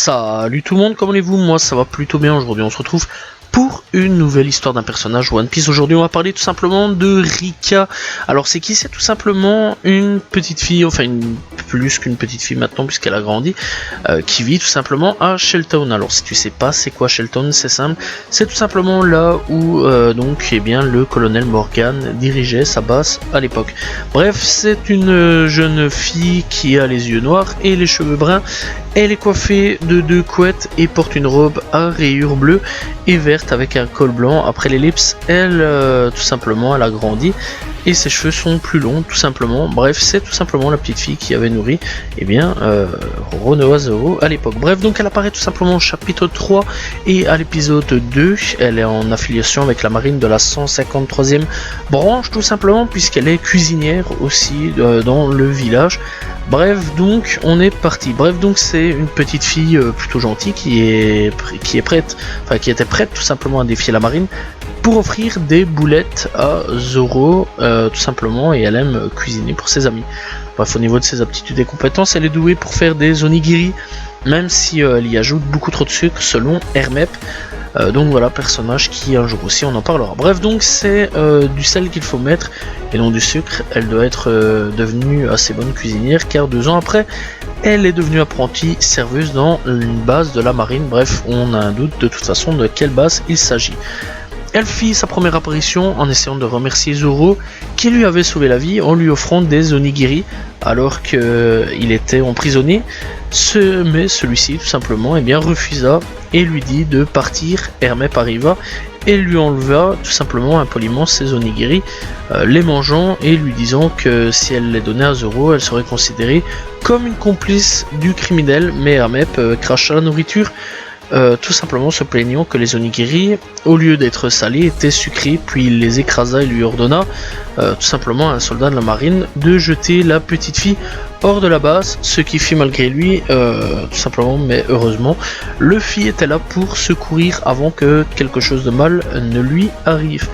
Salut tout le monde, comment allez-vous? Moi ça va plutôt bien. Aujourd'hui on se retrouve pour une nouvelle histoire d'un personnage One Piece. Aujourd'hui on va parler tout simplement de Rika. Alors c'est qui? C'est tout simplement une petite fille, enfin plus qu'une petite fille maintenant puisqu'elle a grandi, qui vit tout simplement à Shelltown. Alors si tu sais pas c'est quoi Shelltown, c'est simple, c'est tout simplement là où donc eh bien le colonel Morgan dirigeait sa base à l'époque. Bref, c'est une jeune fille qui a les yeux noirs et les cheveux bruns. Elle est coiffée de deux couettes et porte une robe à rayures bleues et vertes avec un col blanc. Après l'ellipse, elle tout simplement elle a grandi et ses cheveux sont plus longs tout simplement. Bref, c'est tout simplement la petite fille qui avait nourri Renoa Zoro à l'époque. Bref, donc elle apparaît tout simplement au chapitre 3 et à l'épisode 2. Elle est en affiliation avec la marine de la 153e branche tout simplement puisqu'elle est cuisinière aussi dans le village. Bref, donc on est parti. Bref, donc c'est une petite fille plutôt gentille qui était prête tout simplement à défier la marine pour offrir des boulettes à Zoro tout simplement, et elle aime cuisiner pour ses amis. Bref, au niveau de ses aptitudes et compétences, elle est douée pour faire des onigiri, même si elle y ajoute beaucoup trop de sucre selon Hermep. Donc voilà, personnage qui un jour aussi on en parlera. Bref, donc c'est du sel qu'il faut mettre et non du sucre. Elle doit être devenue assez bonne cuisinière car 2 ans après elle est devenue apprentie serveuse dans une base de la marine. Bref, on a un doute de toute façon de quelle base il s'agit. Elle fit sa première apparition en essayant de remercier Zoro qui lui avait sauvé la vie en lui offrant des onigiri alors qu'il était emprisonné. Mais celui-ci tout simplement refusa et lui dit de partir. Hermep arriva et lui enleva tout simplement impoliment ses onigiri, les mangeant et lui disant que si elle les donnait à Zoro, elle serait considérée comme une complice du criminel. Mais Hermep cracha la nourriture, tout simplement se plaignant que les onigiri, au lieu d'être salés, étaient sucrés. Puis il les écrasa et lui ordonna tout simplement à un soldat de la marine de jeter la petite fille hors de la base, ce qui fit malgré lui tout simplement, mais heureusement Luffy était là pour secourir avant que quelque chose de mal ne lui arrive.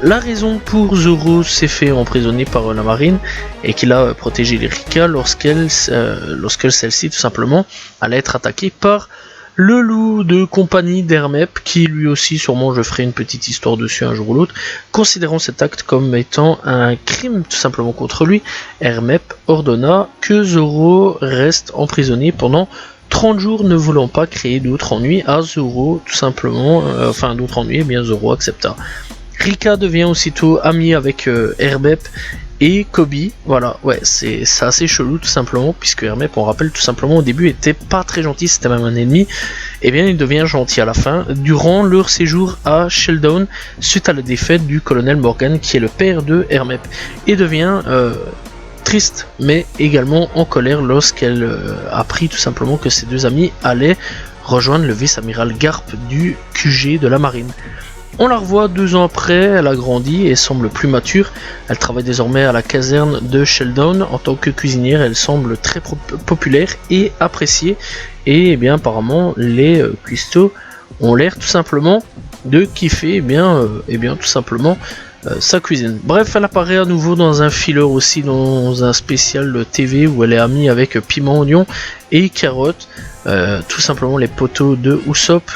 La raison pour Zoro s'est fait emprisonner par la marine et qu'il a protégé les Rika lorsque celle-ci tout simplement allait être attaquée par le loup de compagnie d'Hermep, qui lui aussi, sûrement je ferai une petite histoire dessus un jour ou l'autre, considérant cet acte comme étant un crime tout simplement contre lui. Hermep ordonna que Zoro reste emprisonné pendant 30 jours, ne voulant pas créer d'autres ennuis à Zoro, tout simplement, d'autres ennuis, et bien Zoro accepta. Rika devient aussitôt ami avec Hermep et Koby. Voilà, ouais, c'est assez chelou tout simplement, puisque Hermep, on rappelle tout simplement au début était pas très gentil, c'était même un ennemi. Et bien il devient gentil à la fin, durant leur séjour à Shelltown, suite à la défaite du colonel Morgan, qui est le père de Hermep, et devient triste, mais également en colère lorsqu'elle apprit tout simplement que ses deux amis allaient rejoindre le vice-amiral Garp du QG de la marine. On la revoit 2 ans après, elle a grandi et semble plus mature. Elle travaille désormais à la caserne de Shelltown en tant que cuisinière. Elle semble très populaire et appréciée. Et bien apparemment les cuistots ont l'air tout simplement de kiffer tout simplement sa cuisine. Bref, elle apparaît à nouveau dans un filler aussi, dans un spécial TV où elle est amie avec Piment, Oignon et Carotte, tout simplement les poteaux de Usopp.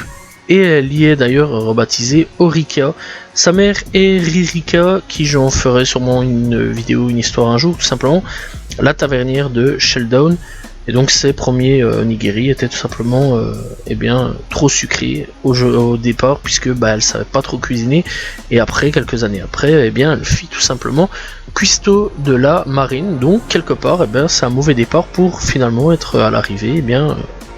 Et elle y est d'ailleurs rebaptisée Orika. Sa mère est Ririka, qui j'en ferai sûrement une vidéo, une histoire un jour, tout simplement la tavernière de Shelltown. Et donc ses premiers nigiri étaient tout simplement trop sucrés au départ, puisque elle savait pas trop cuisiner. Et après, quelques années après, elle fit tout simplement cuistot de la marine. Donc quelque part, c'est un mauvais départ pour finalement être à l'arrivée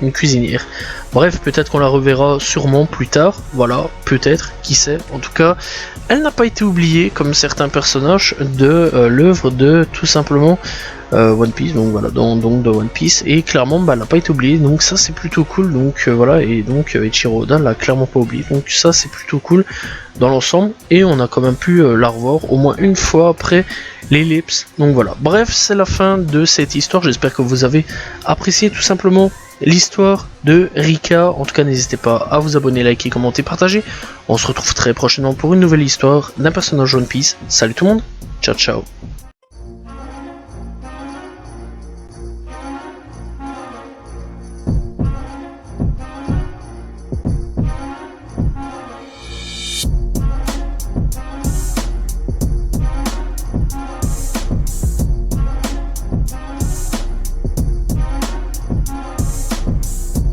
une cuisinière. Bref, peut-être qu'on la reverra sûrement plus tard, voilà, peut-être, qui sait. En tout cas, elle n'a pas été oubliée comme certains personnages de l'œuvre de tout simplement One Piece, donc voilà, donc de One Piece, et clairement elle n'a pas été oubliée, donc ça c'est plutôt cool. Donc voilà, et donc Eiichiro Oda l'a clairement pas oublié, donc ça c'est plutôt cool dans l'ensemble, et on a quand même pu la revoir au moins une fois après l'ellipse. Donc voilà, bref, c'est la fin de cette histoire. J'espère que vous avez apprécié tout simplement l'histoire de Rika. En tout cas, n'hésitez pas à vous abonner, liker, commenter, partager. On se retrouve très prochainement pour une nouvelle histoire d'un personnage One Piece. Salut tout le monde, ciao ciao.